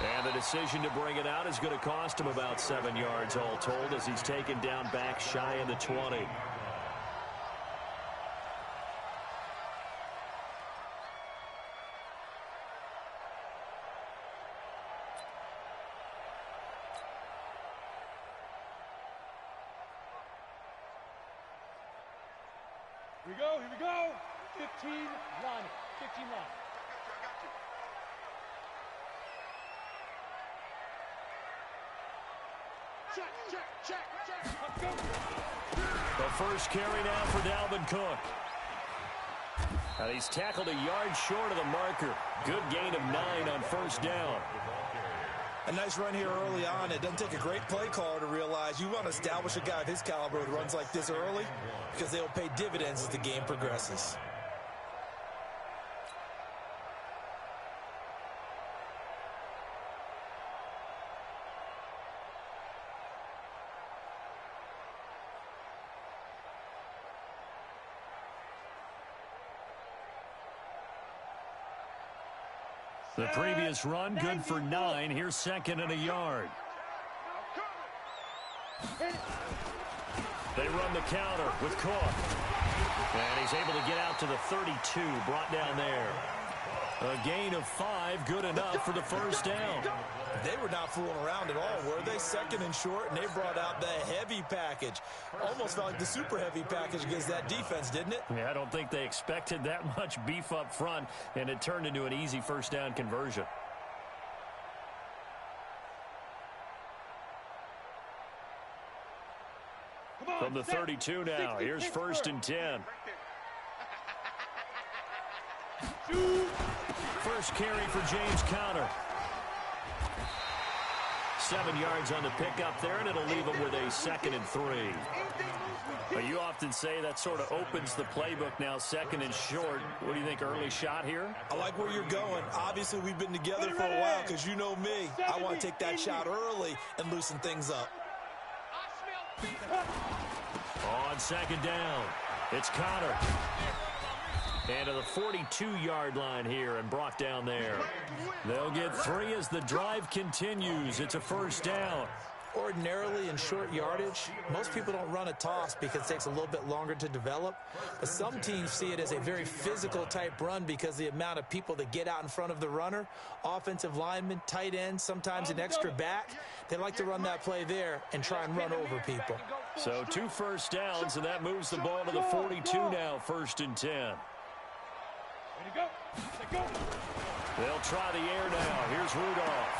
And the decision to bring it out is going to cost him about 7 yards all told as he's taken down back shy of the 20. Here we go. 15 line. 15 line. Check. Let's go. The first carry now for Dalvin Cook. And he's tackled a yard short of the marker. Good gain of 9 on first down. A nice run here early on. It doesn't take a great play caller to realize you want to establish a guy of his caliber with runs like this early because they'll pay dividends as the game progresses. The previous run, good for 9. Here's second and a yard. They run the counter with Cook. And he's able to get out to the 32, brought down there. A gain of 5, good enough for the first down. They were not fooling around at all, were they? Second and short, and they brought out the heavy package. Almost felt like the super heavy package against that defense, didn't it? Yeah, I don't think they expected that much beef up front, and it turned into an easy first down conversion. From the 32 now, here's first and 10. First carry for James Conner. 7 yards on the pickup there, and it'll leave him with a second and 3. But you often say that sort of opens the playbook now, second and short. What do you think, early shot here? I like where you're going. Obviously, we've been together for a while because you know me. I want to take that shot early and loosen things up. On second down, it's Conner. And to the 42-yard line here and brought down there. They'll get 3 as the drive continues. It's a first down. Ordinarily in short yardage, most people don't run a toss because it takes a little bit longer to develop. But some teams see it as a very physical type run because the amount of people that get out in front of the runner, offensive linemen, tight ends, sometimes an extra back. They like to run that play there and try and run over people. So 2 first downs, and that moves the ball to the 42 now, first and 10. They'll try the air now. Here's Rudolph.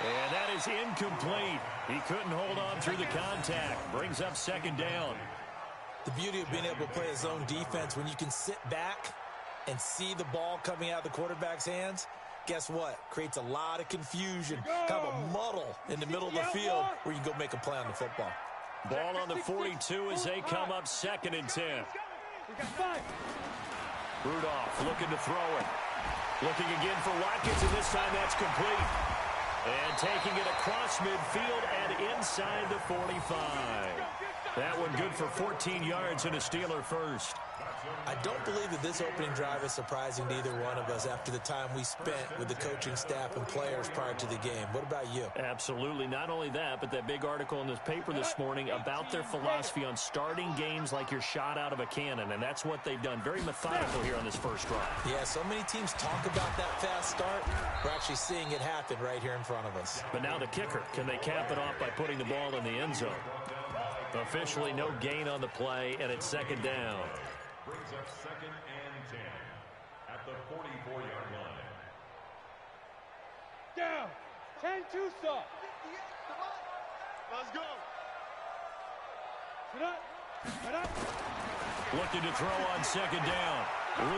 And that is incomplete. He couldn't hold on through the contact. Brings up second down. The beauty of being able to play a zone defense when you can sit back and see the ball coming out of the quarterback's hands, guess what? Creates a lot of confusion, kind of a muddle in the middle of the field where you can go make a play on the football. Ball on the 42 as they come up second and 10. Rudolph looking to throw it. Looking again for Watkins, and this time that's complete. And taking it across midfield and inside the 45. That one good for 14 yards and a Steeler first. I don't believe that this opening drive is surprising to either one of us after the time we spent with the coaching staff and players prior to the game. What about you? Absolutely. Not only that, but that big article in this paper this morning about their philosophy on starting games like you're shot out of a cannon, and that's what they've done. Very methodical here on this first drive. Yeah, so many teams talk about that fast start. We're actually seeing it happen right here in front of us. But now the kicker. Can they cap it off by putting the ball in the end zone? Officially no gain on the play, and it's second down. Brings up second and 10 at the 44-yard line. Down. 10-2 stop. Let's go. Looking to throw on second down.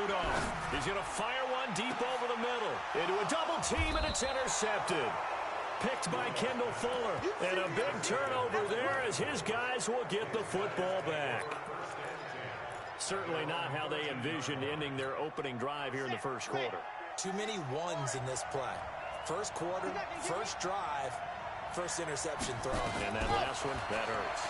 Rudolph is going to fire one deep over the middle. Into a double team, and it's intercepted. Picked by Kendall Fuller. And a big turnover there as his guys will get the football back. Certainly not how they envisioned ending their opening drive here in the first quarter. Too many ones in this play. First quarter, first drive, first interception throw. And that last one, that hurts.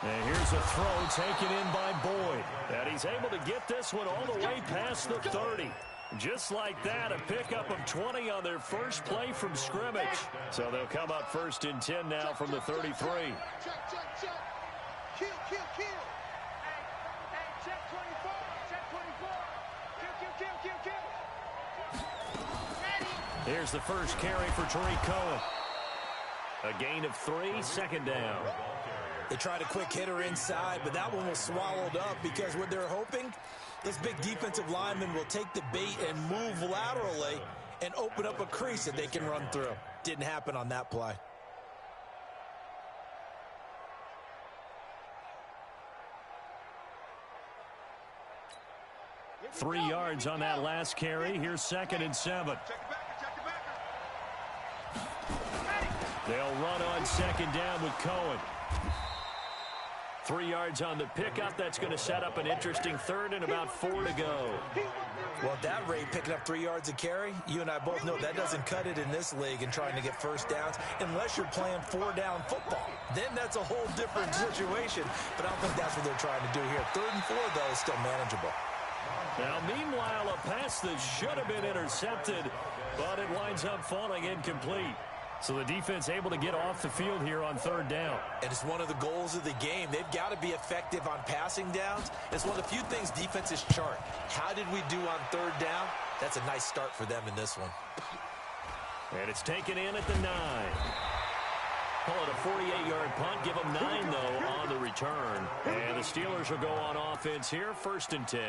And here's a throw taken in by Boyd. And he's able to get this one all the way past the 30. Just like that, a pickup of 20 on their first play from scrimmage. So they'll come up 1st and 10 now from the 33. Check. Kill. Hey, check 24. Check 24. Kill. Here's the first carry for Tariq Cohen. A gain of 3, 2nd down. They tried a quick hitter inside, but that one was swallowed up because what they're hoping, this big defensive lineman will take the bait and move laterally and open up a crease that they can run through. Didn't happen on that play. Three yards on that last carry. Here's 2nd and 7. They'll run on 2nd down with Cohen. 3 yards on the pickup. That's going to set up an interesting 3rd and about 4 to go. Well, at that rate, picking up 3 yards a carry, you and I both know that doesn't cut it in this league and trying to get first downs unless you're playing 4-down football. Then that's a whole different situation, but I don't think that's what they're trying to do here. 3rd and 4, though, is still manageable. Now, meanwhile, a pass that should have been intercepted, but it winds up falling incomplete. So the defense able to get off the field here on 3rd down. And it's one of the goals of the game. They've got to be effective on passing downs. It's one of the few things defenses chart. How did we do on 3rd down? That's a nice start for them in this one. And it's taken in at the 9. Call it a 48-yard punt. Give them 9, though, on the return. And the Steelers will go on offense here, 1st and 10.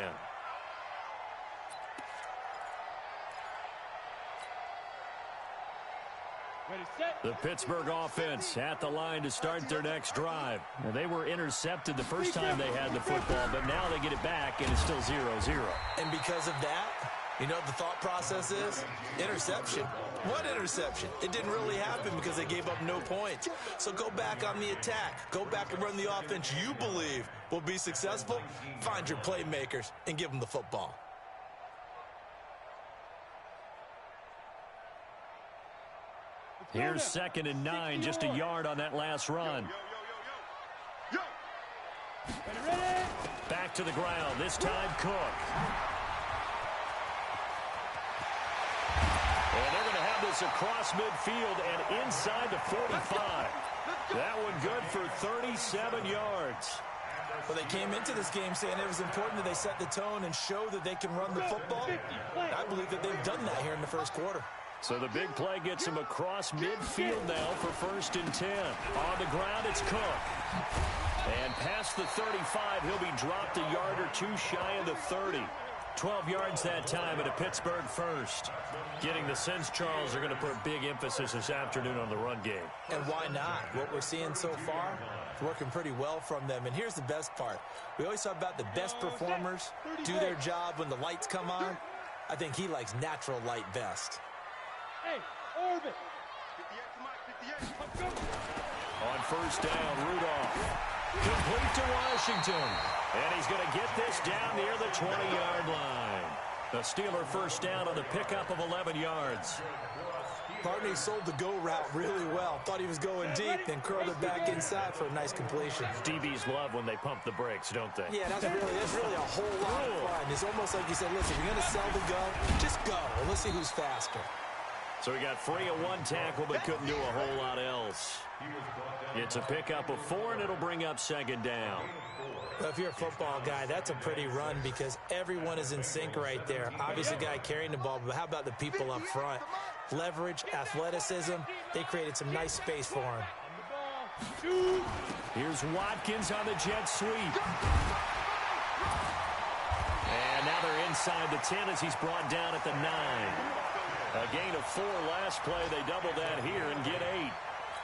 The Pittsburgh offense at the line to start their next drive. Now, they were intercepted the first time they had the football, but now they get it back, and it's still 0-0. And because of that, you know what the thought process is? Interception. What interception? It didn't really happen because they gave up no points. So go back on the attack. Go back and run the offense you believe will be successful. Find your playmakers and give them the football. Here's 2nd and 9, just a yard on that last run. Back to the ground, this time Cook. And they're going to have this across midfield and inside the 45. That one good for 37 yards. Well, they came into this game saying it was important that they set the tone and show that they can run the football. I believe that they've done that here in the first quarter. So the big play gets him across midfield now for 1st and 10. On the ground, it's Cook. And past the 35, he'll be dropped a yard or 2 shy of the 30. 12 yards that time at a Pittsburgh first. Getting the sense, Charles, are going to put a big emphasis this afternoon on the run game. And why not? What we're seeing so far, it's working pretty well from them. And here's the best part. We always talk about the best performers do their job when the lights come on. I think he likes natural light best. Hey, orbit. 58. On 1st down, Rudolph. Complete to Washington. And he's going to get this down near the 20-yard line. The Steeler 1st down on the pickup of 11 yards. Barney sold the go route really well. Thought he was going deep, then curled it back inside for a nice completion. DBs love when they pump the brakes, don't they? Yeah, that's really a whole lot of fun. It's almost like you said, listen, if you're going to sell the go, just go. And let's see who's faster. So he got free of 1 tackle, but couldn't do a whole lot else. It's a pickup of 4, and it'll bring up 2nd down. Well, if you're a football guy, that's a pretty run because everyone is in sync right there. Obviously, the guy carrying the ball, but how about the people up front? Leverage, athleticism, they created some nice space for him. Here's Watkins on the jet sweep. And now they're inside the 10 as he's brought down at the 9. A gain of 4 last play. They double that here and get 8.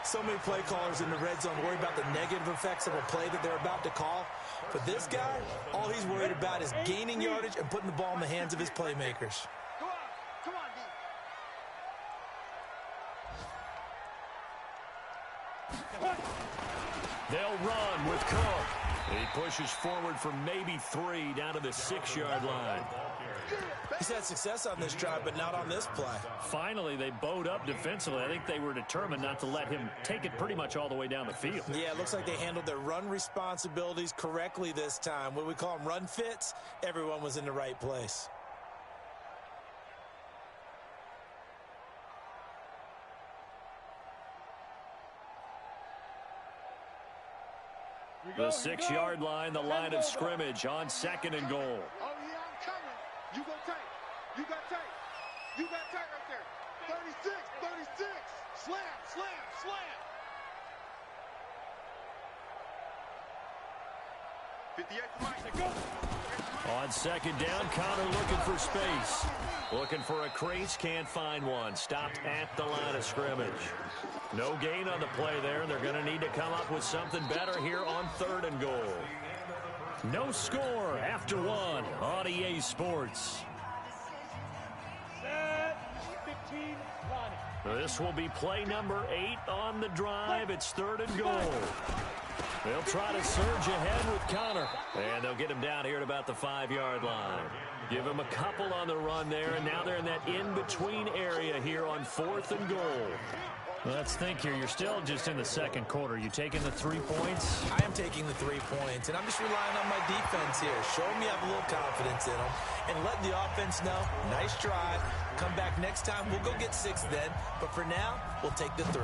So many play callers in the red zone worry about the negative effects of a play that they're about to call. But this guy, all he's worried about is gaining yardage and putting the ball in the hands of his playmakers. Come on, They'll run with Cook. He pushes forward for maybe 3 down to the 6-yard line. He's had success on this drive, but not on this play. Finally, they bowed up defensively. I think they were determined not to let him take it pretty much all the way down the field. Yeah, it looks like they handled their run responsibilities correctly this time. When we call them run fits, everyone was in the right place. The 6-yard line, the line of scrimmage on 2nd and goal. Oh, yeah, I'm coming. You go tight. You got tight. You got tight right there. 36, 36. Slam, slam, slam. 58 to Mike. Go. On 2nd down, Connor looking for space. Looking for a crease, can't find one. Stopped at the line of scrimmage. No gain on the play there. They're going to need to come up with something better here on 3rd and goal. No score after 1 on EA Sports. Set. 15, run. This will be play number 8 on the drive. It's 3rd and goal. They'll try to surge ahead with Connor. And they'll get him down here at about the 5-yard line. Give him a couple on the run there, and now they're in that in-between area here on 4th and goal. Let's think here. You're still just in the 2nd quarter. You taking the 3 points? I am taking the 3 points, and I'm just relying on my defense here. Show me I have a little confidence in them, and let the offense know, nice try. Come back next time. We'll go get 6 then, but for now, we'll take the 3.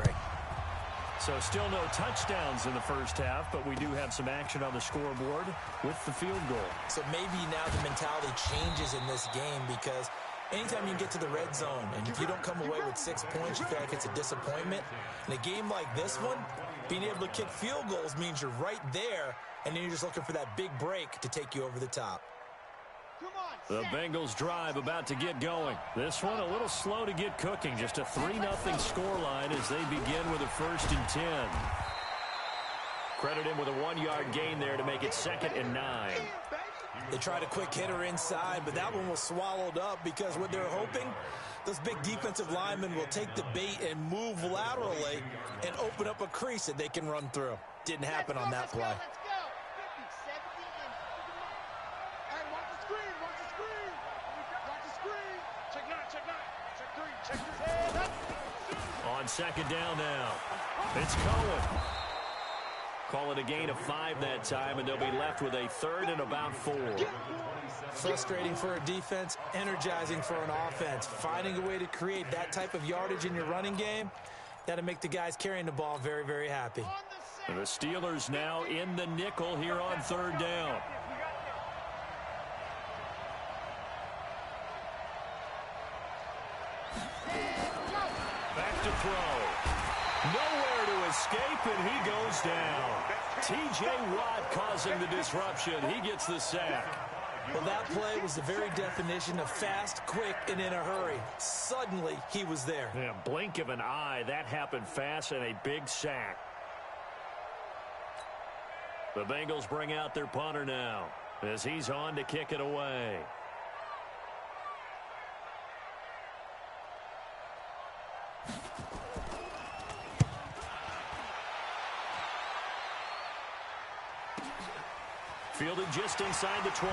So still no touchdowns in the first half, but we do have some action on the scoreboard with the field goal. So maybe now the mentality changes in this game, because anytime you get to the red zone and if you don't come away with 6 points, you feel like it's a disappointment. In a game like this one, being able to kick field goals means you're right there, and then you're just looking for that big break to take you over the top. The Bengals drive about to get going. This one a little slow to get cooking. Just a 3-0 scoreline as they begin with a 1st and 10. Credit him with a 1-yard gain there to make it 2nd and 9. They tried a quick hitter inside, but that one was swallowed up because what they're hoping, those big defensive linemen will take the bait and move laterally and open up a crease that they can run through. Didn't happen on that play. On 2nd down now, it's Cohen. Call it a gain of 5 that time, and they'll be left with a 3rd and about 4. Frustrating for a defense, energizing for an offense. Finding a way to create that type of yardage in your running game, that'll make the guys carrying the ball very, very happy. The Steelers now in the nickel here on 3rd down. Back to throw. Nowhere to escape, and he goes down. T.J. Watt causing the disruption. He gets the sack. Well, that play was the very definition of fast, quick, and in a hurry. Suddenly, he was there. Yeah, blink of an eye. That happened fast, and a big sack. The Bengals bring out their punter now as he's on to kick it away. Fielded just inside the 20.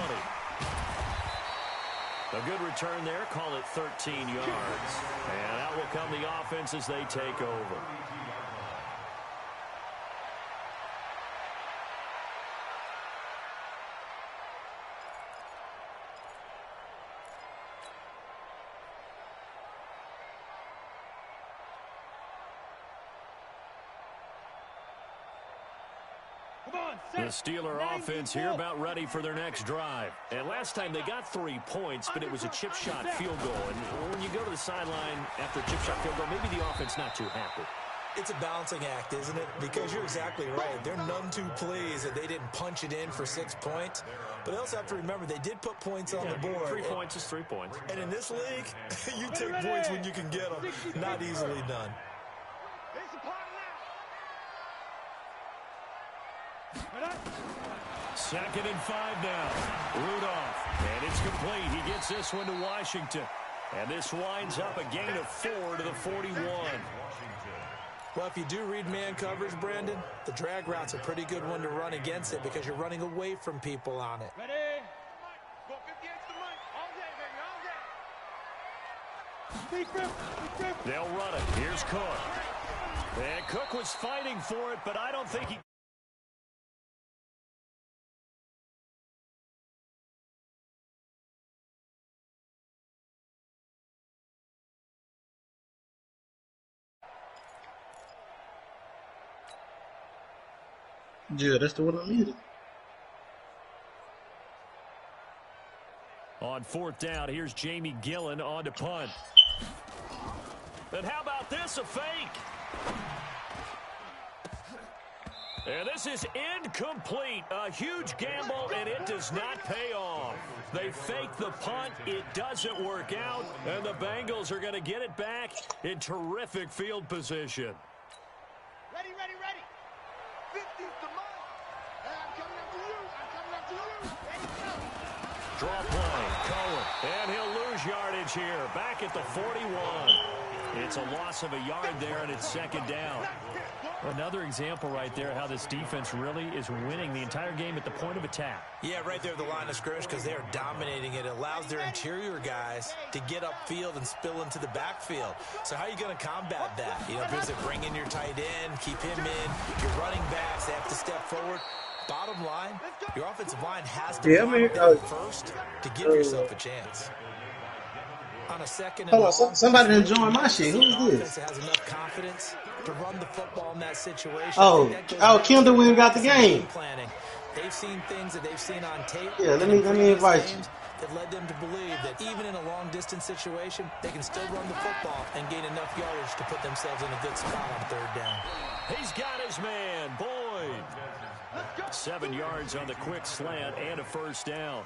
A good return there. Call it 13 yards. And out will come the offense as they take over. The Steeler offense here about ready for their next drive. And last time they got 3 points, but it was a chip shot field goal. And when you go to the sideline after a chip shot field goal, maybe the offense not too happy. It's a balancing act, isn't it? Because you're exactly right. They're none too pleased that they didn't punch it in for 6 points. But they also have to remember they did put points on the board. 3 points is 3 points. And in this league, you take points when you can get them. Not easily done. 2nd and 5 now. Rudolph. And it's complete. He gets this one to Washington. And this winds up a gain of 4 to the 41. Well, if you do read man coverage, Brandon, the drag route's a pretty good one to run against it because you're running away from people on it. Ready? Go 58 to the mic. All day, baby, all day. They'll run it. Here's Cook. And Cook was fighting for it, but I don't think he... Yeah, that's the one I needed. On 4th down, here's Jamie Gillen on to punt. And how about this, a fake? And this is incomplete. A huge gamble, and it does not pay off. They fake the punt. It doesn't work out, and the Bengals are going to get it back in terrific field position. Ready, ready, ready. 50's the mark. I'm coming after you. I'm coming after you. Ready, go. Draw play, Cohen, and he'll lose yardage here. Back at the 41. It's a loss of a yard there, and it's 2nd down. Another example right there how this defense really is winning the entire game at the point of attack. Yeah, right there at the line of scrimmage because they're dominating it. It allows their interior guys to get upfield and spill into the backfield. So how are you going to combat that? You know, because they bring in your tight end, keep him in. Your running backs, they have to step forward. Bottom line, your offensive line has to block first to give yourself a chance. On a second and hold on, somebody done joined my shit. Who is this? Has enough confidence to run the football in that situation. Oh, Kendall Williams got the game. Planning. They've seen things that they've seen on tape. Yeah, let me invite you. That led them to believe that even in a long-distance situation, they can still run the football and gain enough yardage to put themselves in a good spot on 3rd down. He's got his man, Boyd. 7 yards on the quick slant and a 1st down.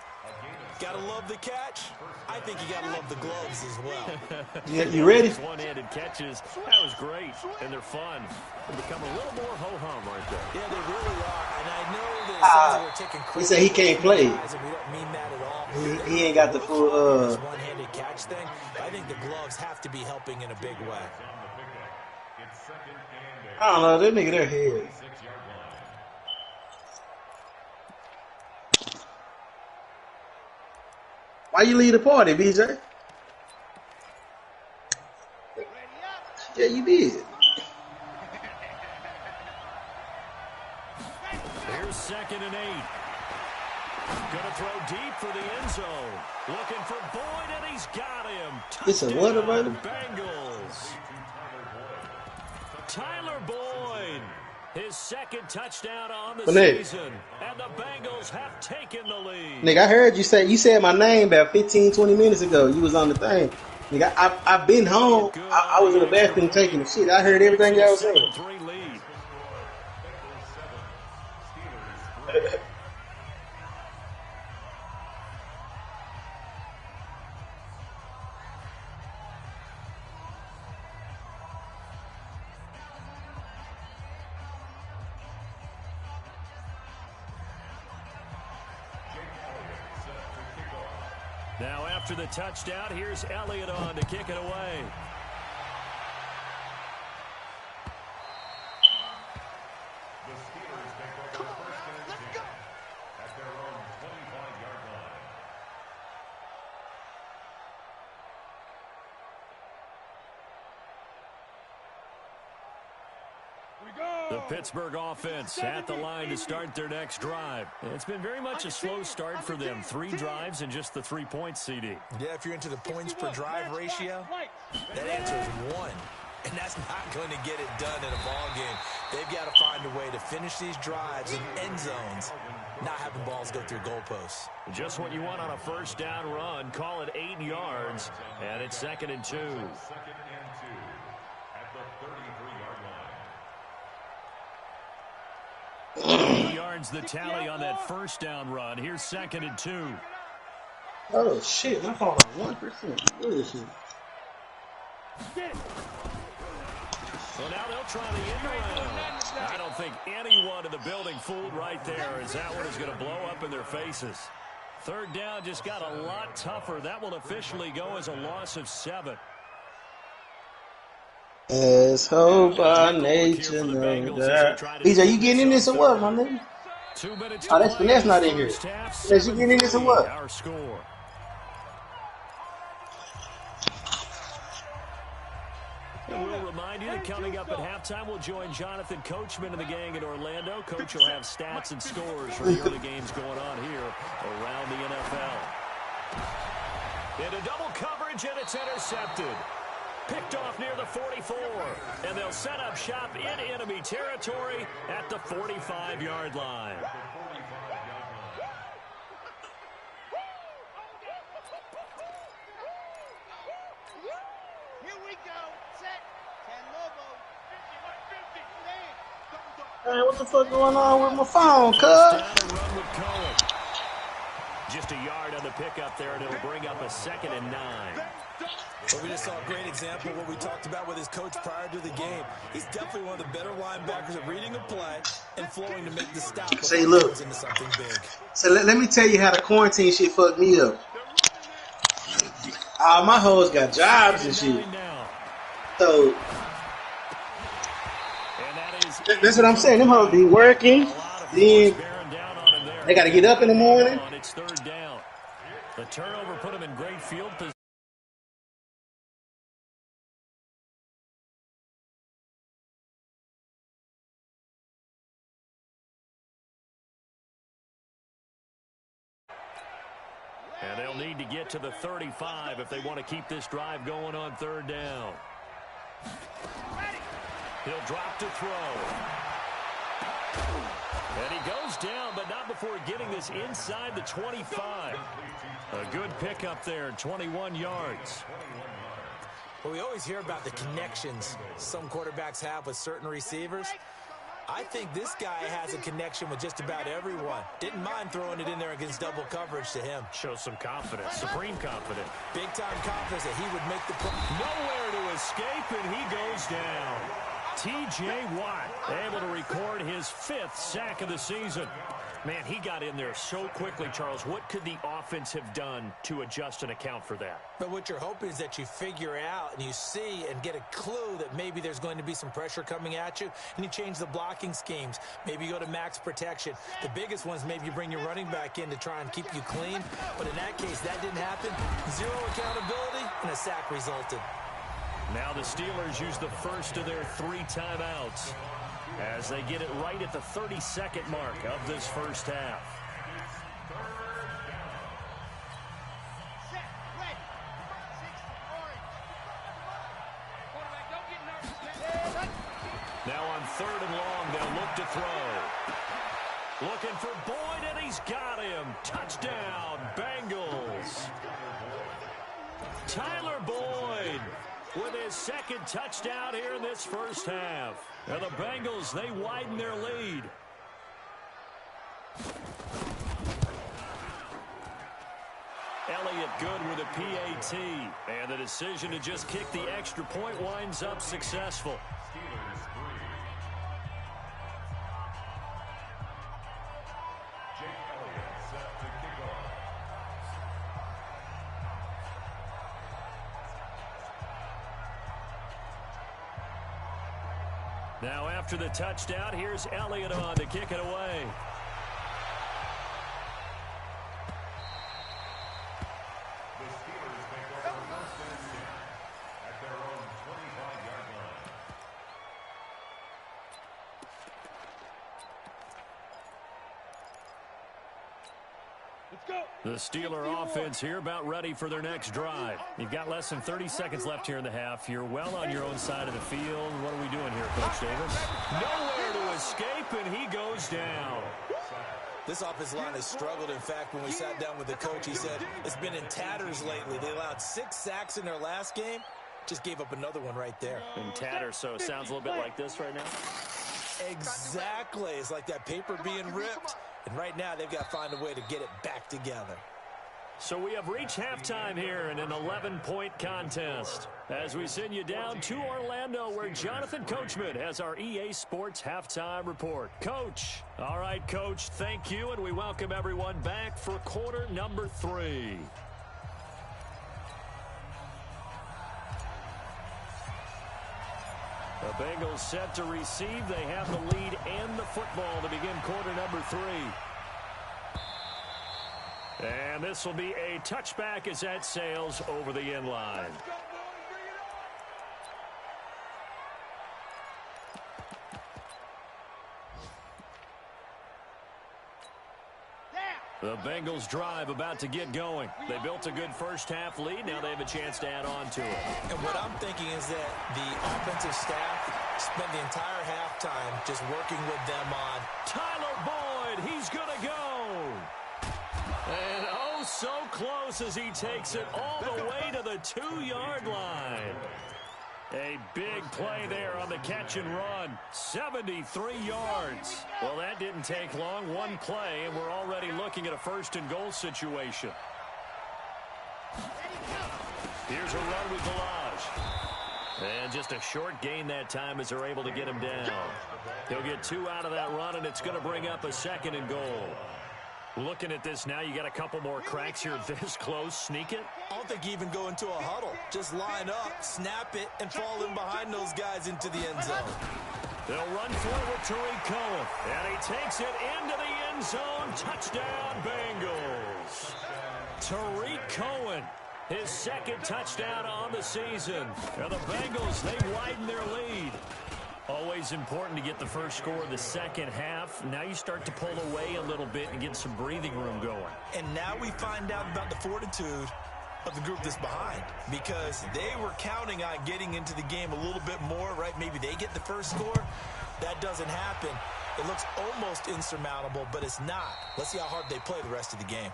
Gotta love the catch. I think you gotta love the gloves as well. Yeah, you ready? One-handed catches. That was great, and they're fun. They become a little more ho-hum right there. Yeah, they really are. And I know that we're taking credit. He said he can't play. And we don't mean that at all. He ain't got the full This one-handed catch thing. I think the gloves have to be helping in a big way. I don't know, that nigga their head. Why you leave the party, BJ? Yeah, you did. Here's 2nd and 8. Gonna throw deep for the end zone. Looking for Boyd, and he's got him. It's a what about him? Bengals. Tyler Boyd. His 2nd touchdown on the season. And the Bengals have taken the lead. Nigga, I heard you said my name about 15, 20 minutes ago. You was on the thing. Nigga, I've been home. I was in the bathroom taking the shit. I heard everything y'all was saying. 7-3 lead. Now after the touchdown, here's Elliott on to kick it away. The Steelers take over 1st and 10 at their own 25-yard line. The Pittsburgh offense at the line to start their next drive. It's been very much a slow start for them. 3 drives and just the 3 points, CD. Yeah, if you're into the points per drive ratio, that answer is 1. And that's not going to get it done in a ball game. They've got to find a way to finish these drives in end zones, not having balls go through goalposts. Just what you want on a 1st down run. Call it 8 yards, and it's 2nd and 2. 2nd and 2 at the 33-yard line. 8 yards the tally on that 1st down run. Here's 2nd and 2. Oh shit, my phone on 1%. What is this? Well, now they'll try the end around. I don't think anyone in the building fooled right there, as that one is going to blow up in their faces. 3rd down just got a lot tougher. That will officially go as a loss of 7. Asshole by nature, no doubt. BJ, you getting in this or what, my nigga? 2 minutes Oh, that's Finesse not in here. Finesse, you getting in this or what? Our score. And we'll remind you that coming up at halftime, we'll join Jonathan Coachman and the gang in Orlando. Coach will have stats and scores from the early games going on here around the NFL. Into double coverage, and it's intercepted. Picked off near the 44. And they'll set up shop in enemy territory at the 45-yard line. Here we go. Set. 10 Lobo. 50, 50. Hey, what the fuck going on with my phone, cuz? Down and run with Cohen. Just a yard on the pickup there, and it'll bring up a 2nd and 9. Well, we just saw a great example of what we talked about with his coach prior to the game. He's definitely one of the better linebackers at reading a play and flowing to make the stop. Say, look. Into something big. So let me tell you how the quarantine shit fucked me up. All my hoes got jobs and shit. So that's what I'm saying. Them hoes be working. Then they got to get up in the morning. It's 3rd down. The turnover put him in great field position. And they'll need to get to the 35 if they want to keep this drive going on 3rd down. He'll drop to throw. And he goes down, but not before getting this inside the 25. A good pickup there, 21 yards. Well, we always hear about the connections some quarterbacks have with certain receivers. I think this guy has a connection with just about everyone. Didn't mind throwing it in there against double coverage to him. Shows some confidence, supreme confidence. Big-time confidence that he would make the play. Nowhere to escape, and he goes down. T.J. Watt able to record his 5th sack of the season. Man, he got in there so quickly, Charles. What could the offense have done to adjust and account for that? But what you're hoping is that you figure out and you see and get a clue that maybe there's going to be some pressure coming at you, and you change the blocking schemes. Maybe you go to max protection. The biggest ones, maybe you bring your running back in to try and keep you clean. But in that case, that didn't happen. 0 accountability, and a sack resulted. Now the Steelers use the first of their 3 timeouts as they get it right at the 32nd mark of this first half. Now on 3rd and long, they'll look to throw. Looking for Boyd, and he's got him. Touchdown, Bengals. Tyler Boyd with his 2nd touchdown here in this first half. And the Bengals, they widen their lead. Elliott good with a PAT. And the decision to just kick the extra point winds up successful. Steelers 3. Jake Elliott set to kick off. Now after the touchdown, here's Elliott on to kick it away. The Steelers take over 1st and 10 at their own 25-yard line. Let's go. The Steeler offense here about ready for their next drive. You've got less than 30 seconds left here in the half. You're well on your own side of the field. What are we doing here, Coach Davis? Nowhere to escape, and he goes down. This offensive line has struggled. In fact, when we sat down with the coach, he said it's been in tatters lately. They allowed 6 sacks in their last game. Just gave up another one right there. In tatters, so it sounds a little bit like this right now. Exactly. It's like that paper being ripped. And right now, they've got to find a way to get it back together. So we have reached halftime here in an 11-point contest as we send you down to Orlando where Jonathan Coachman has our EA Sports Halftime Report. Coach. All right, Coach, thank you, and we welcome everyone back for quarter number 3. The Bengals set to receive. They have the lead and the football to begin quarter number 3. And this will be a touchback as that sails over the end line. The Bengals drive about to get going. They built a good first-half lead. Now they have a chance to add on to it. And what I'm thinking is that the offensive staff spent the entire halftime just working with them on Tyler Boyd, he's going to go. And oh, so close as he takes it all the way to the 2-yard line. A big play there on the catch and run. 73 yards. Well, that didn't take long. One play, and we're already looking at a first-and-goal situation. Here's a run with Balaj. And just a short gain that time as they're able to get him down. He'll get 2 out of that run, and it's going to bring up a 2nd and goal. Looking at this now, you got a couple more cracks here this close. Sneak it? I don't think you even go into a huddle. Just line up, snap it, and fall in behind those guys into the end zone. They'll run forward Tariq Cohen. And he takes it into the end zone. Touchdown, Bengals. Tariq Cohen, his 2nd touchdown on the season. And the Bengals, they widen their lead. Always important to get the first score of the second half. Now you start to pull away a little bit and get some breathing room going. And now we find out about the fortitude of the group that's behind, because they were counting on getting into the game a little bit more, right? Maybe they get the first score. That doesn't happen. It looks almost insurmountable, but it's not. Let's see how hard they play the rest of the game.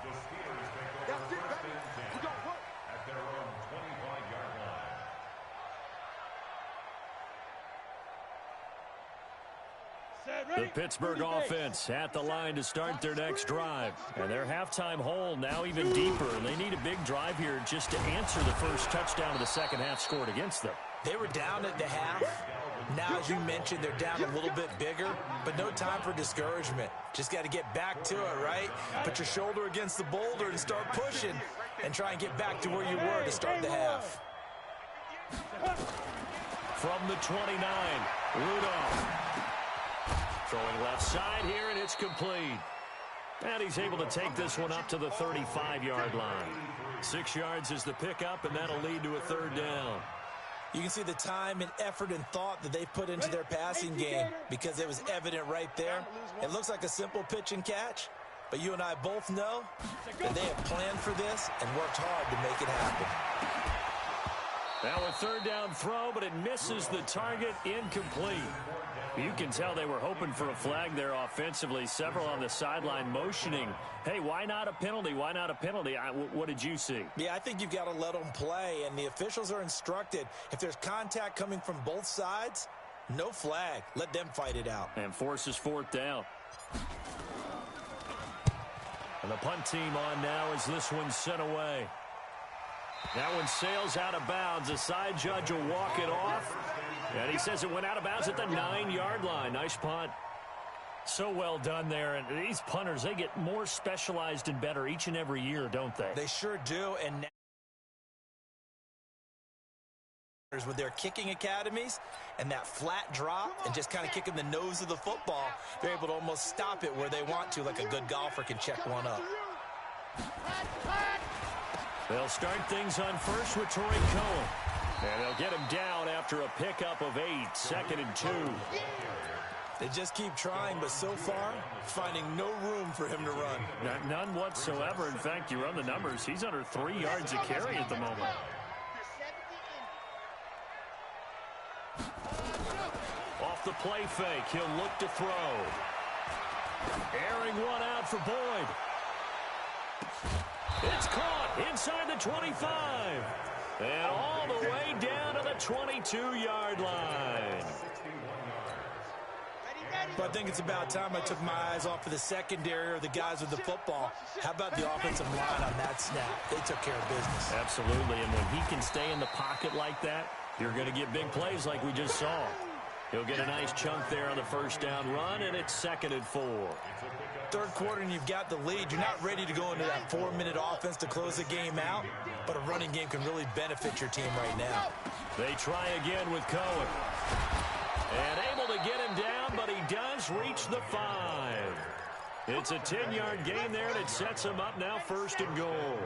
The Pittsburgh offense at the line to start their next drive. And their halftime hole now even deeper. And they need a big drive here just to answer the first touchdown of the second half scored against them. They were down at the half. Now, as you mentioned, they're down a little bit bigger, but no time for discouragement. Just got to get back to it, right? Put your shoulder against the boulder and start pushing and try and get back to where you were to start the half. From the 29, Rudolph. Throwing left side here, and it's complete. And he's able to take this one up to the 35-yard line. 6 yards is the pickup, and that'll lead to a 3rd down. You can see the time and effort and thought that they put into their passing game, because it was evident right there. It looks like a simple pitch and catch, but you and I both know that they have planned for this and worked hard to make it happen. Now a 3rd down throw, but it misses the target, incomplete. You can tell they were hoping for a flag there offensively. Several on the sideline motioning, hey, why not a penalty? Why not a penalty? What did you see? Yeah, I think you've got to let them play, and the officials are instructed, if there's contact coming from both sides, no flag. Let them fight it out. And forces 4th down. And the punt team on now as this one's sent away. That one sails out of bounds. The side judge will walk it off. And he says it went out of bounds at the 9-yard line. Nice punt. So well done there. And these punters, they get more specialized and better each and every year, don't they? They sure do. And now with their kicking academies and that flat drop and just kind of kicking the nose of the football, they're able to almost stop it where they want to, like a good golfer can check one up. They'll start things on first with Tariq Cohen. And they'll get him down after a pickup of 8, 2nd and 2. They just keep trying, but so far, finding no room for him to run. None whatsoever. In fact, you run the numbers. He's under 3 yards a carry at the moment. Off the play fake, he'll look to throw. Airing one out for Boyd. It's caught inside the 25. And all the way down to the 22-yard line. But I think it's about time I took my eyes off of the secondary or the guys with the football. How about the offensive line on that snap? They took care of business. Absolutely, and when he can stay in the pocket like that, you're going to get big plays like we just saw. He'll get a nice chunk there on the 1st down run, and it's 2nd and 4. 3rd quarter and you've got the lead. You're not ready to go into that 4-minute offense to close the game out, but a running game can really benefit your team right now. They try again with Cohen. And able to get him down, but he does reach the 5. It's a 10-yard gain there, and it sets him up now 1st and goal.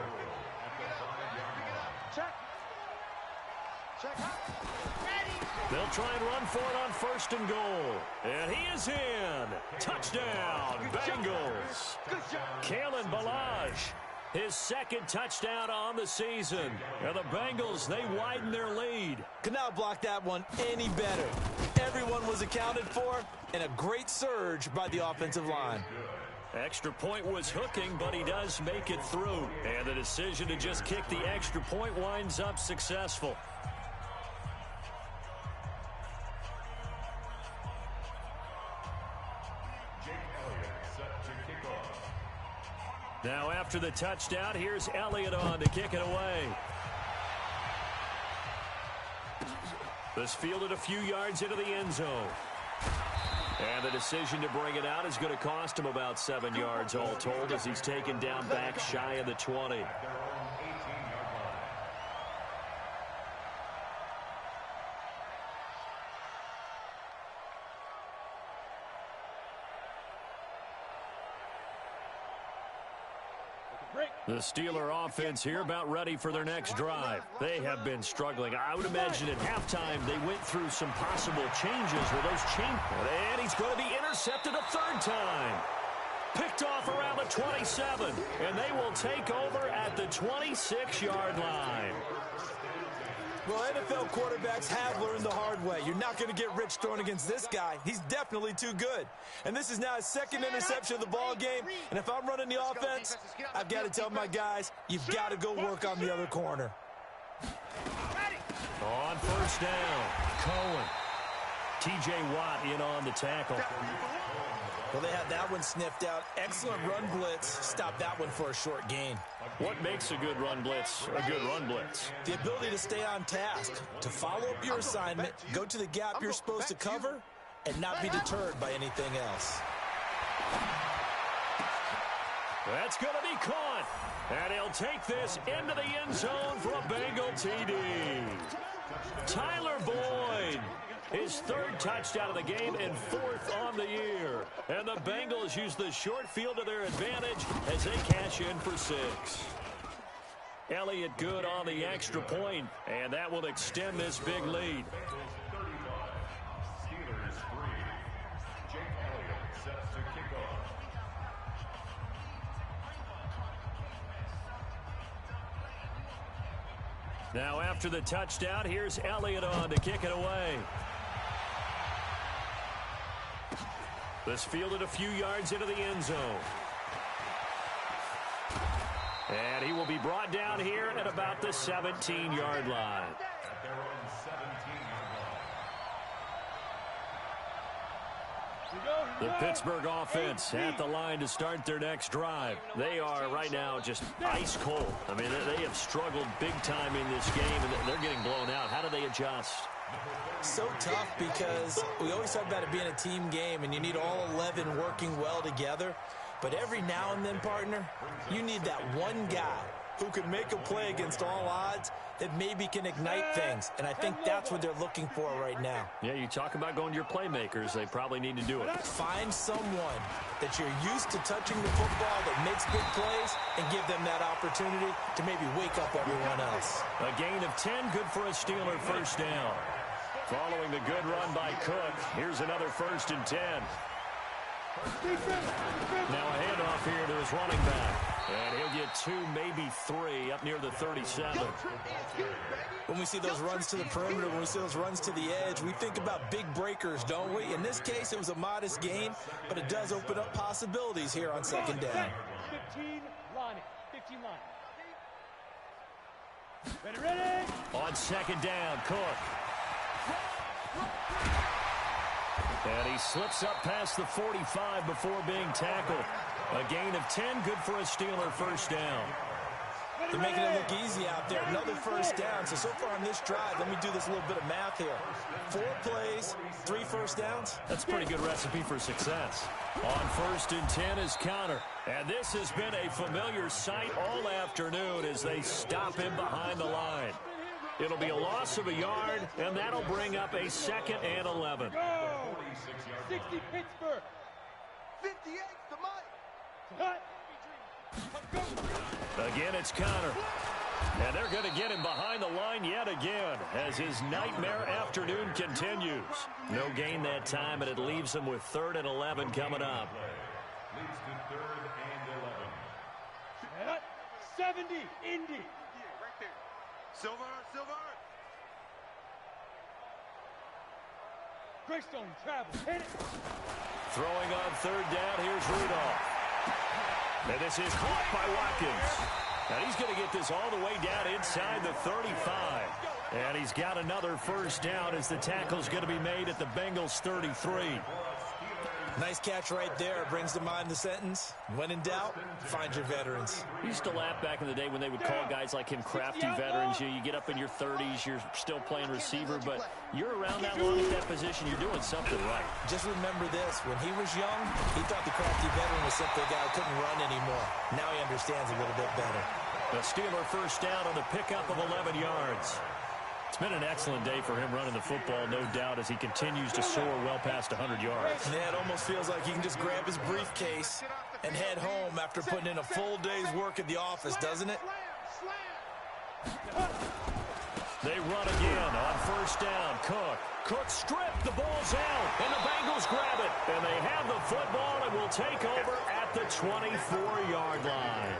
They'll try and run for it on 1st and goal. And he is in. Touchdown, Bengals. Kalen Ballage, his 2nd touchdown on the season. And the Bengals, they widen their lead. Could not block that one any better. Everyone was accounted for, and a great surge by the offensive line. Extra point was hooking, but he does make it through. And the decision to just kick the extra point winds up successful. Now after the touchdown, here's Elliott on to kick it away. This fielded a few yards into the end zone. And the decision to bring it out is going to cost him about 7 yards all told as he's taken down back shy of the 20. The Steeler offense here about ready for their next drive. They have been struggling. I would imagine at halftime they went through some possible changes. Well, those changes. And he's going to be intercepted a 3rd time. Picked off around the 27. And they will take over at the 26-yard line. Well, NFL quarterbacks have learned the hard way. You're not going to get rich throwing against this guy. He's definitely too good. And this is now his 2nd interception of the ball game. And if I'm running the offense, I've got to tell my guys, you've got to go work on the other corner. On 1st down, Cohen. T.J. Watt in on the tackle. Well, they had that one sniffed out. Excellent run blitz. Stop that one for a short gain. What makes a good run blitz a good run blitz? The ability to stay on task, to follow up your assignment, go to the gap you're supposed to cover, and not be deterred by anything else. That's going to be caught. And he'll take this into the end zone for a Bengal TD. Tyler Boyd, his 3rd touchdown of the game and 4th on the year. And the Bengals use the short field to their advantage as they cash in for 6. Elliott good on the extra point, and that will extend this big lead. Steelers 3. Jake Elliott sets to kick off. Now after the touchdown, here's Elliott on to kick it away. This fielded a few yards into the end zone. And he will be brought down here at about the 17-yard line. At their own 17-yard line. The Pittsburgh offense at the line to start their next drive. They are right now just ice cold. I mean, they have struggled big time in this game, and they're getting blown out. How do they adjust? So tough because we always talk about it being a team game, and you need all 11 working well together. But every now and then, partner, you need that one guy who can make a play against all odds that maybe can ignite things. And I think that's what they're looking for right now. Yeah, you talk about going to your playmakers. They probably need to do it. Find someone that you're used to touching the football that makes big plays and give them that opportunity to maybe wake up everyone else. A gain of 10, good for a Steeler 1st down. Following the good run by Cook, here's another 1st and 10. Now a handoff here to his running back. And he'll get 2, maybe 3 up near the 37. When we see those runs to the perimeter, when we see those runs to the edge, we think about big breakers, don't we? In this case, it was a modest gain, but it does open up possibilities here on 2nd down. 15 line. 15 line. Ready? On 2nd down, Cook. And he slips up past the 45 before being tackled. A gain of 10, good for a Steeler 1st down. They're making it look easy out there. Another 1st down. So far on this drive, let me do this little bit of math here. 4 plays, 3 1st downs. That's a pretty good recipe for success. On 1st and 10 is Connor. And this has been a familiar sight all afternoon as they stop him behind the line. It'll be a loss of a yard, and that'll bring up a 2nd and 11. 60 Pittsburgh. 58 to Mike. Cut. Again, it's Connor. And they're going to get him behind the line yet again as his nightmare afternoon continues. No gain that time, and it leaves him with 3rd and 11 coming up. Leads to 3rd and 11. 70, Indy. Right there. Silver. Greystone travel. Hit it. Throwing on 3rd down, here's Rudolph. And this is caught by Watkins. And he's going to get this all the way down inside the 35. And he's got another 1st down as the tackle's going to be made at the Bengals 33. Nice catch right there. Brings to mind the sentence, when in doubt, find your veterans. We used to laugh back in the day when they would call guys like him crafty veterans. You get up in your 30s, you're still playing receiver, but you're around that long at that position, you're doing something right. Just remember this, when he was young, he thought the crafty veteran was simply a guy who couldn't run anymore. Now he understands a little bit better. The Steeler 1st down on the pickup of 11 yards. It's been an excellent day for him running the football, no doubt, as he continues to soar well past 100 yards. Yeah, it almost feels like he can just grab his briefcase and head home after putting in a full day's work at the office, doesn't it? They run again on 1st down. Cook stripped. The ball's out, and the Bengals grab it. And they have the football and will take over at the 24-yard line.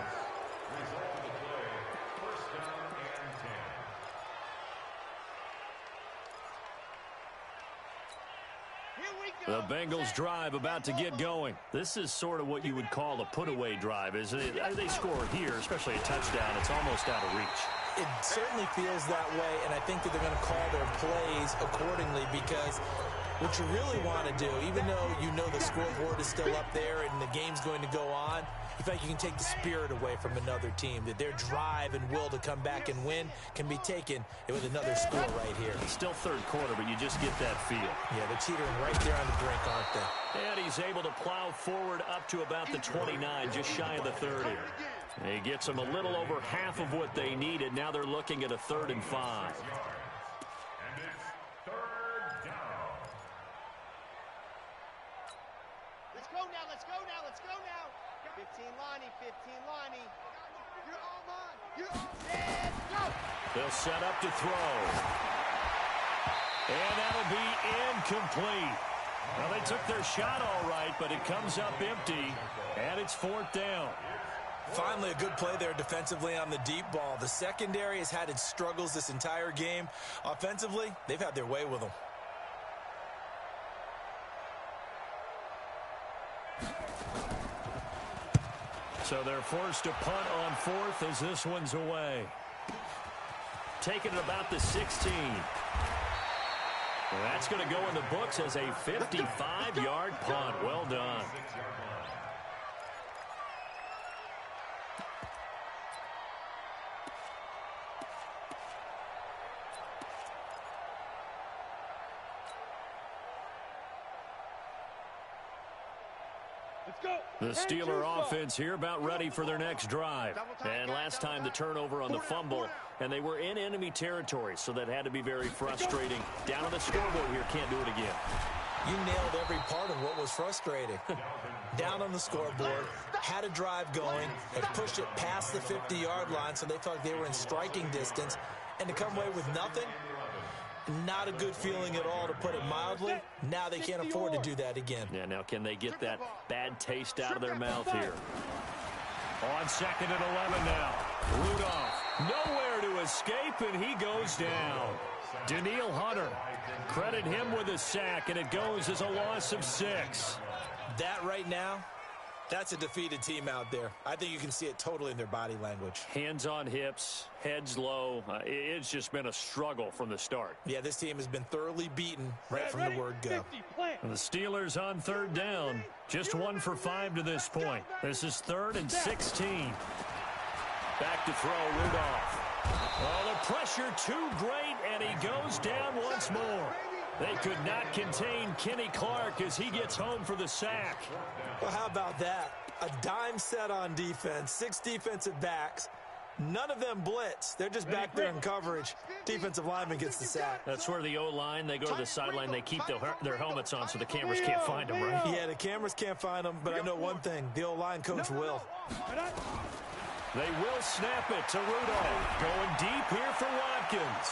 The Bengals drive about to get going. This is sort of what you would call a put-away drive. As they score here, especially a touchdown, it's almost out of reach. It certainly feels that way, and I think that they're going to call their plays accordingly because what you really want to do, even though you know the scoreboard is still up there and the game's going to go on, you feel like you can take the spirit away from another team, that their drive and will to come back and win can be taken with another score right here. It's still 3rd quarter, but you just get that feel. Yeah, they're teetering right there on the brink, aren't they? And he's able to plow forward up to about the 29, just shy of the 30. He gets them a little over half of what they needed. Now they're looking at a 3rd and 5. And it's 3rd down. Let's go now. 15 Lonnie. You're all mine. Let's go. They'll set up to throw. And that'll be incomplete. Well, they took their shot all right, but it comes up empty, and it's 4th down. Finally, a good play there defensively on the deep ball. The secondary has had its struggles this entire game. Offensively, they've had their way with them. So they're forced to punt on 4th as this one's away. Taking it about the 16. Well, that's going to go in the books as a 55-yard punt. Well done. The Steeler offense here about ready for their next drive. And last time the turnover on the fumble, and they were in enemy territory, so that had to be very frustrating. Down on the scoreboard here, can't do it again. You nailed every part of what was frustrating. Down on the scoreboard, had a drive going, had pushed it past the 50-yard line, so they felt like they were in striking distance, and to come away with nothing, not a good feeling at all, to put it mildly. Now they can't afford to do that again. Yeah, now can they get that bad taste out of their mouth here? On 2nd and 11 now. Rudolph, nowhere to escape, and he goes down. Daniil Hunter, credit him with a sack, and it goes as a loss of 6. That right now, that's a defeated team out there. I think you can see it totally in their body language. Hands on hips, heads low. It's just been a struggle from the start. Yeah, this team has been thoroughly beaten right from the word go. And the Steelers on 3rd down. Just 1 for 5 to this point. This is 3rd and 16. Back to throw, Rudolph. Oh, the pressure too great, and he goes down once more. They could not contain Kenny Clark as he gets home for the sack. Well, how about that? A dime set on defense, 6 defensive backs. None of them blitz. They're just back there in coverage. Defensive lineman gets the sack. That's where the O-line, they go to the sideline, they keep their helmets on so the cameras can't find them, right? Yeah, the cameras can't find them, but I know one thing. The O-line coach will. They will snap it to Rudolph. Going deep here for Watkins.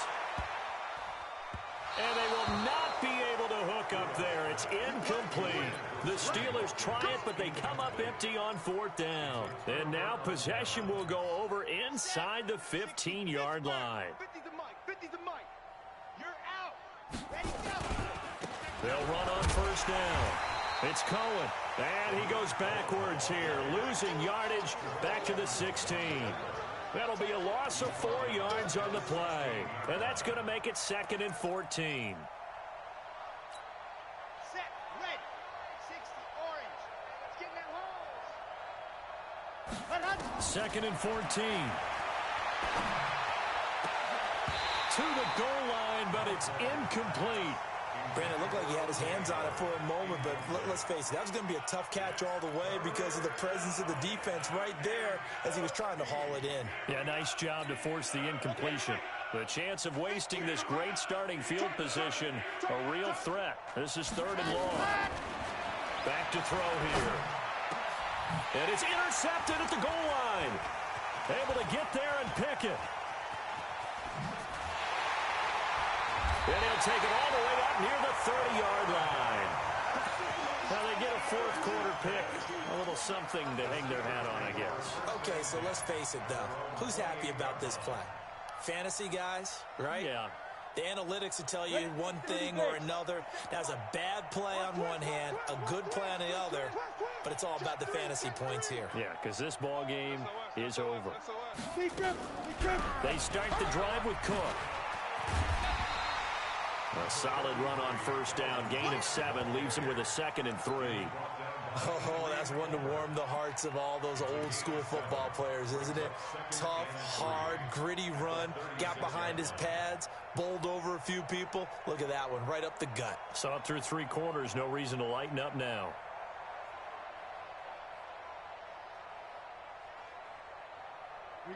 And they will not be able to hook up there. It's incomplete. The Steelers try it, but they come up empty on 4th down. And now possession will go over inside the 15-yard line. 50 to Mike. 50 to Mike. You're out. Ready, go. They'll run on 1st down. It's Cohen. And he goes backwards here, losing yardage back to the 16. That'll be a loss of 4 yards on the play. And that's going to make it 2nd and 14. Set. Red. 60. Orange. Let's get in that hole. 2nd and 14. To the goal line, but it's incomplete. Brandon, it looked like he had his hands on it for a moment, but let's face it, that was going to be a tough catch all the way because of the presence of the defense right there as he was trying to haul it in. Yeah, nice job to force the incompletion. The chance of wasting this great starting field position, a real threat. This is 3rd and long. Back to throw here. And it's intercepted at the goal line. Able to get there and pick it. And he'll take it all the way up near the 30-yard line. Now they get a 4th quarter pick. A little something to hang their hat on, I guess. Okay, so let's face it, though. Who's happy about this play? Fantasy guys, right? Yeah. The analytics will tell you one thing or another. That's a bad play on one hand, a good play on the other, but it's all about the fantasy points here. Yeah, because this ball game is over. They start the drive with Cook. A solid run on 1st down. Gain of 7 leaves him with a 2nd and 3. Oh, that's one to warm the hearts of all those old school football players, isn't it? Tough, hard, gritty run. Got behind his pads, bowled over a few people. Look at that one, right up the gut. Saw it through 3 quarters. No reason to lighten up now.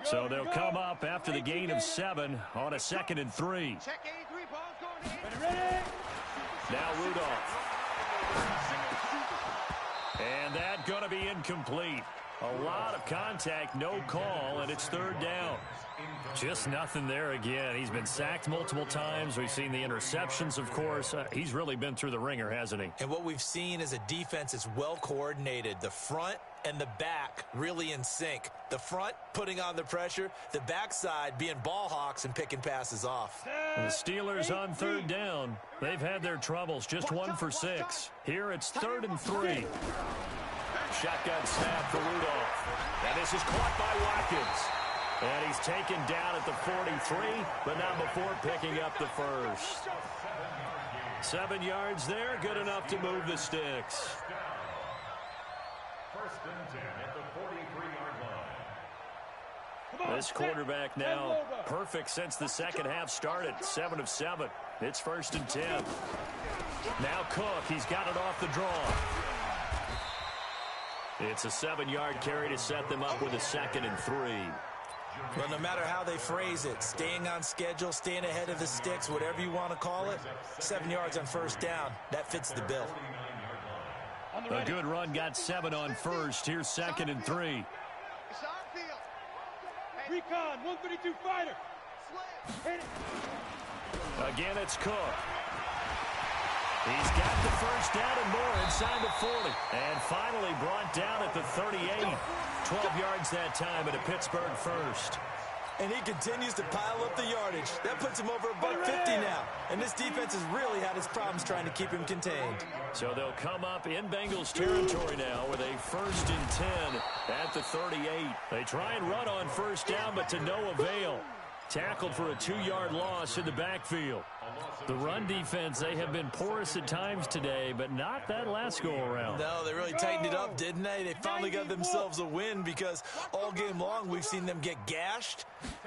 So they'll come up after the gain of 7 on a 2nd and 3. Check 83. Ball's going in. Ready? Now Rudolph. And that going to be incomplete. A lot of contact, no call, and it's 3rd down. Just nothing there again. He's been sacked multiple times. We've seen the interceptions, of course. He's really been through the ringer, hasn't he? And what we've seen is a defense that's well coordinated. The front and the back really in sync. The front putting on the pressure, the backside being ball hawks and picking passes off. The Steelers on 3rd down. They've had their troubles, just 1 for 6. Here it's 3rd and 3. Shotgun snap for Rudolph. And this is caught by Watkins. And he's taken down at the 43, but not before picking up the 1st. 7 yards there, good enough to move the sticks. 1st and 10 at the 43-yard line. This quarterback now perfect since the 2nd half started. 7 of 7. It's 1st and 10. Now Cook, he's got it off the draw. It's a 7-yard carry to set them up with a 2nd and 3. Well, no matter how they phrase it, staying on schedule, staying ahead of the sticks, whatever you want to call it, 7 yards on 1st down, that fits the bill. A good run got 7 on 1st. Here's 2nd and 3. It's on field. Recon, 132 fighter. Slam. Hit it. Again, it's Cook. He's got the 1st down and more inside the 40. And finally brought down at the 38. 12 yards that time at a Pittsburgh 1st. And he continues to pile up the yardage. That puts him over $150 now. And this defense has really had its problems trying to keep him contained. So they'll come up in Bengals territory now with a 1st and 10 at the 38. They try and run on 1st down, but to no avail. Tackled for a 2-yard loss in the backfield. The run defense, they have been porous at times today, but not that last go-around. No, they really tightened it up, didn't they? They finally got themselves a win because all game long we've seen them get gashed.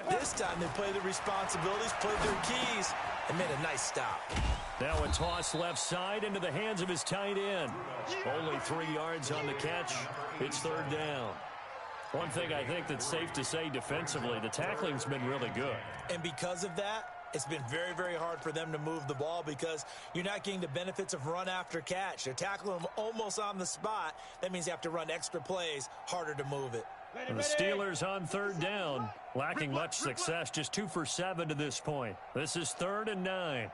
This time they played their responsibilities, played their keys, and made a nice stop. Now a toss left side into the hands of his tight end. Only 3 yards on the catch. It's 3rd down. One thing I think that's safe to say defensively, the tackling's been really good. And because of that, it's been very, very hard for them to move the ball because you're not getting the benefits of run after catch. They're tackling them almost on the spot. That means you have to run extra plays, harder to move it. The Steelers on third down, lacking much success, just 2 for 7 to this point. This is 3rd and 9.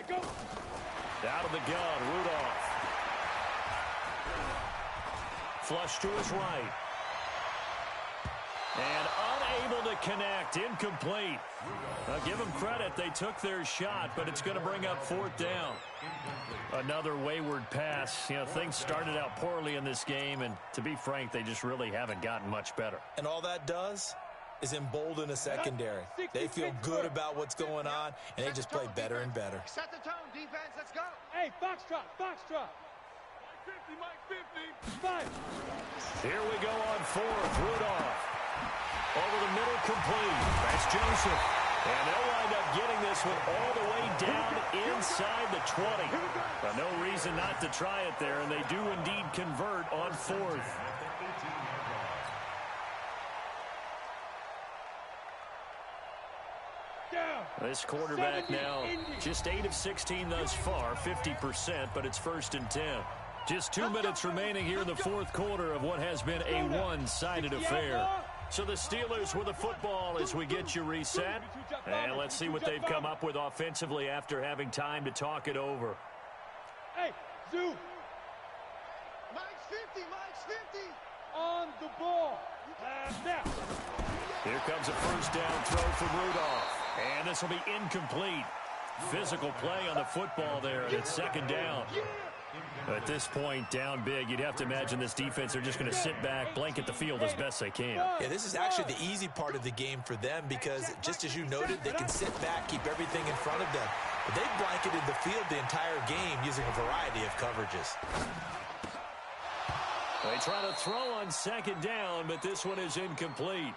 Go. Out of the gun, Rudolph. Flush to his right. And unable to connect, incomplete. Now give them credit, they took their shot, but it's going to bring up 4th down. Another wayward pass. You know, things started out poorly in this game, and to be frank, they just really haven't gotten much better. And all that does is embolden a secondary. They feel good about what's going on, and they just play better and better. Set the tone, defense. Let's go. Hey, foxtrot, foxtrot. 50, Mike 50. 5. Here we go on 4th. Rudolph. Over the middle, complete. That's Joseph. And they'll wind up getting this one all the way down inside the 20. But no reason not to try it there, and they do indeed convert on 4th. This quarterback now just 8 of 16 thus far, 50%, but it's 1st and 10. Just 2 minutes remaining here in the 4th quarter of what has been a one-sided affair. So the Steelers with the football as we get you reset. And let's see what they've come up with offensively after having time to talk it over. Hey, Zoo. Mike's 50, Mike's 50. On the ball. Now. Here comes a 1st down throw from Rudolph. And this will be incomplete. Physical play on the football there, and it's 2nd down. At this point, down big, you'd have to imagine this defense are just going to sit back, blanket the field as best they can. Yeah, this is actually the easy part of the game for them because, just as you noted, they can sit back, keep everything in front of them. But they've blanketed the field the entire game using a variety of coverages. They try to throw on 2nd down, but this one is incomplete.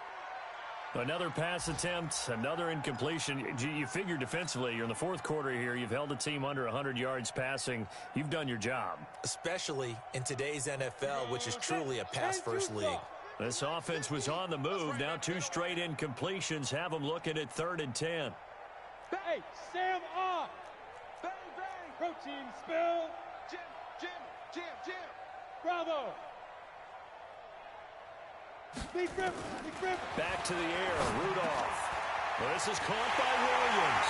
Another pass attempt, another incompletion. You figure defensively, you're in the 4th quarter here. You've held a team under 100 yards passing. You've done your job. Especially in today's NFL, which is truly a pass-first league. This offense was on the move. Now 2 straight incompletions have them looking at 3rd and 10. Hey, Sam off. Bang, bang. Protein spill. Jim. Bravo. Big grip. Back to the air, Rudolph. Well, this is caught by Williams.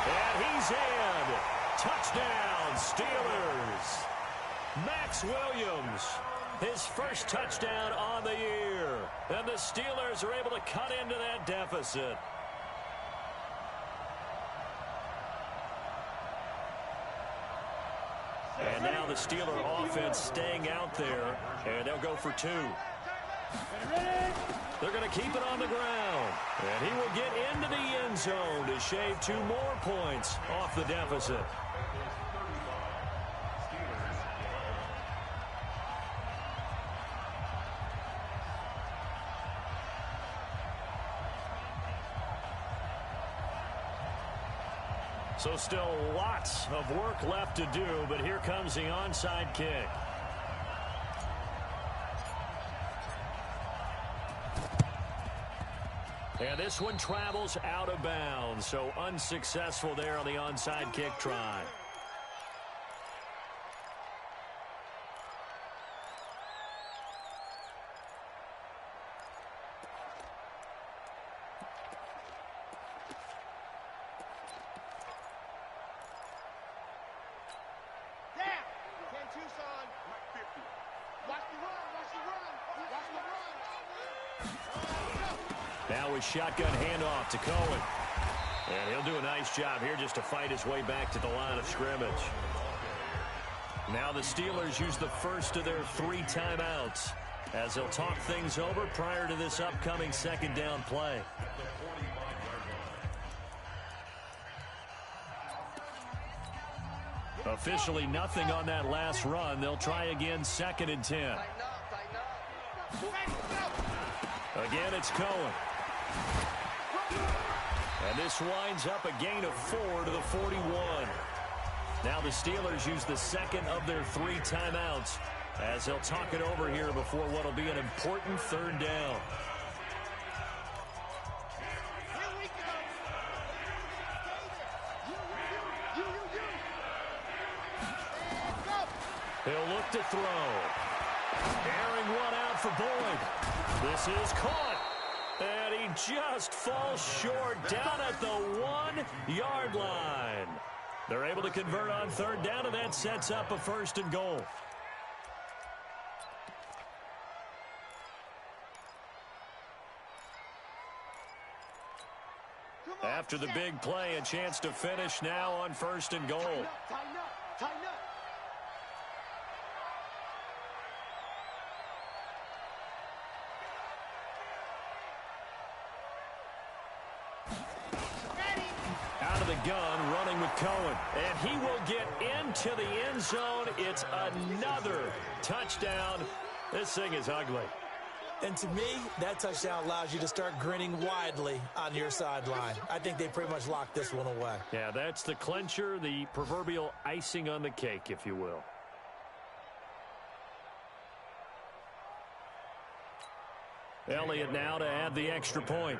And he's in. Touchdown, Steelers. Max Williams, his first touchdown on the year. And the Steelers are able to cut into that deficit. And now the Steeler offense staying out there, and they'll go for 2. They're going to keep it on the ground. And he will get into the end zone to shave 2 more points off the deficit. So still lots of work left to do, but here comes the onside kick. And this one travels out of bounds, so unsuccessful there on the onside kick try. Now a shotgun handoff to Cohen. And he'll do a nice job here just to fight his way back to the line of scrimmage. Now the Steelers use the first of their 3 timeouts as they'll talk things over prior to this upcoming 2nd down play. Officially nothing on that last run. They'll try again 2nd and 10. Again, it's Cohen. And this winds up a gain of 4 to the 41. Now the Steelers use the second of their 3 timeouts as they'll talk it over here before what will be an important 3rd down. He'll look to throw. Airing one out for Boyd. This is caught. And he just falls short down at the 1-yard line. They're able to convert on third down, and that sets up a 1st and goal. After the big play, a chance to finish now on 1st and goal. Tighten up, tighten up. Out of the gun, running with Cohen. And he will get into the end zone. It's another touchdown. This thing is ugly. And to me, that touchdown allows you to start grinning widely on your sideline. I think they pretty much locked this one away. Yeah, that's the clincher, the proverbial icing on the cake, if you will. Elliott now to add the extra point.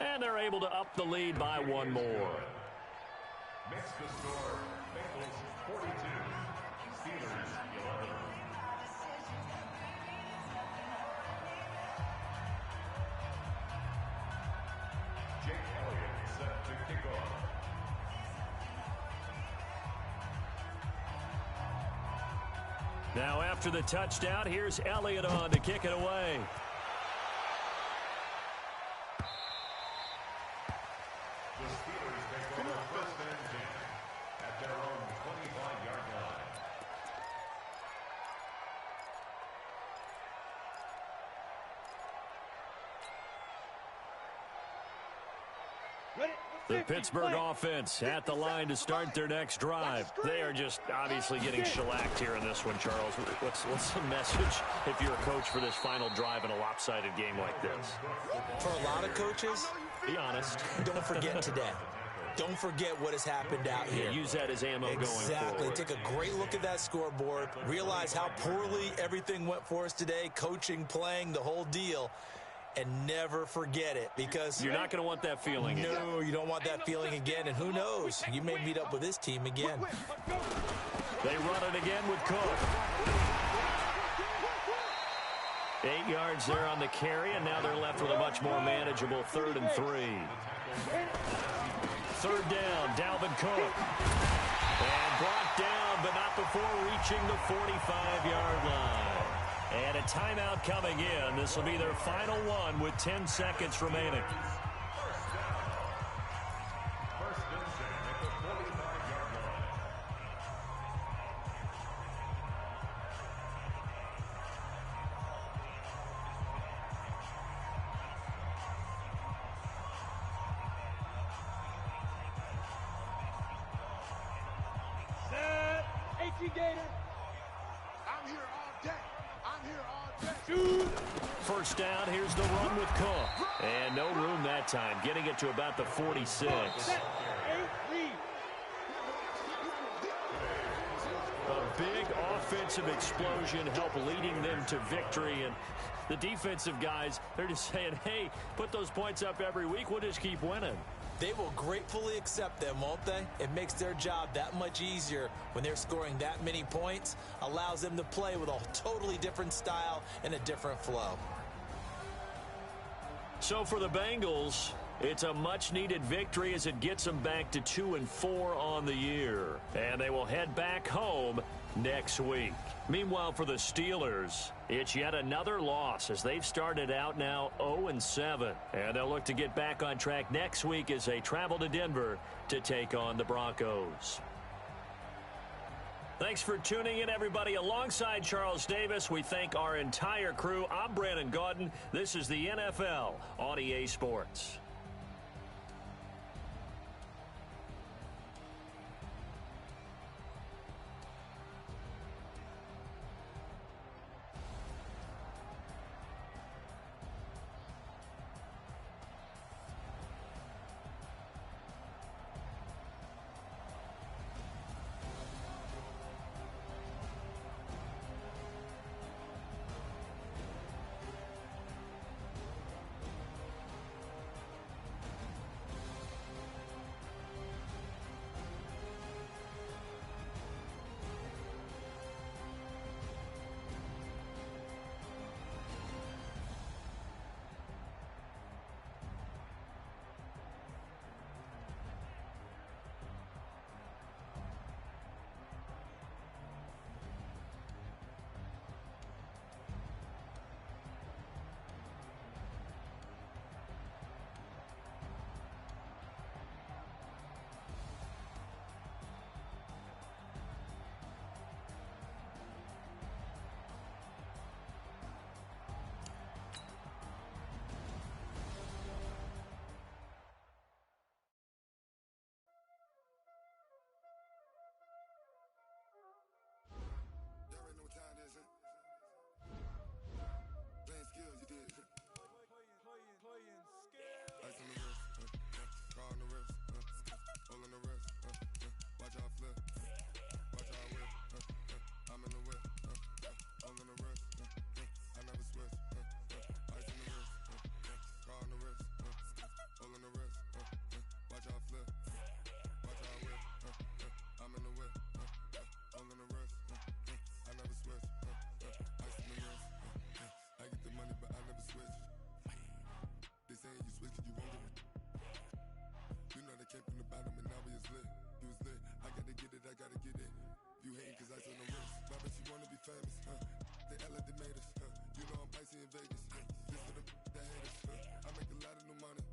And they're able to up the lead by one more. Makes the score Bengals 42, Steelers 11. Jake Elliott set to kick off. Now after the touchdown, here's Elliott on to kick it away. The Steelers take over 1st and 10 at their own 25-yard line. The Pittsburgh offense at the line to start their next drive. They are just obviously getting shellacked here in this one, Charles. What's the message if you're a coach for this final drive in a lopsided game like this? For a lot of coaches, Be honest. don't forget today. Don't forget what has happened out here. Use that as ammo going Exactly. forward. Take a great look at that scoreboard. Realize how poorly everything went for us today. Coaching, playing, the whole deal. And never forget it, because You're not going to want that feeling again. no, you don't want that feeling again. And who knows? You may meet up with this team again. They run it again with Cook. 8 yards there on the carry, and now they're left with a much more manageable 3rd and 3. 3rd down, Dalvin Cook. And brought down, but not before reaching the 45-yard line. And a timeout coming in. This will be their final one with 10 seconds remaining. 1st and 10 at the 45-yard line. Set. 18 Gator. I'm here all day. I'm here all day. Shoot. 1st down, here's the run with Cook. And no room that time, getting it to about the 46. Set. 8 read. A big offensive explosion helped leading them to victory. And the defensive guys, they're just saying, hey, put those points up every week. We'll just keep winning. They will gratefully accept them, won't they? It makes their job that much easier when they're scoring that many points. Allows them to play with a totally different style and a different flow. So for the Bengals, it's a much-needed victory as it gets them back to 2-4 on the year. And they will head back home next week. Meanwhile, for the Steelers, it's yet another loss as they've started out now 0-7. And they'll look to get back on track next week as they travel to Denver to take on the Broncos. Thanks for tuning in, everybody. Alongside Charles Davis, we thank our entire crew. I'm Brandon Gaudin. This is the NFL on EA Sports. hating cause I on the wrist. My bitch, you wanna be famous, They act like they made us, You know I'm icy in Vegas, This for the that hate us, I make a lot of new money,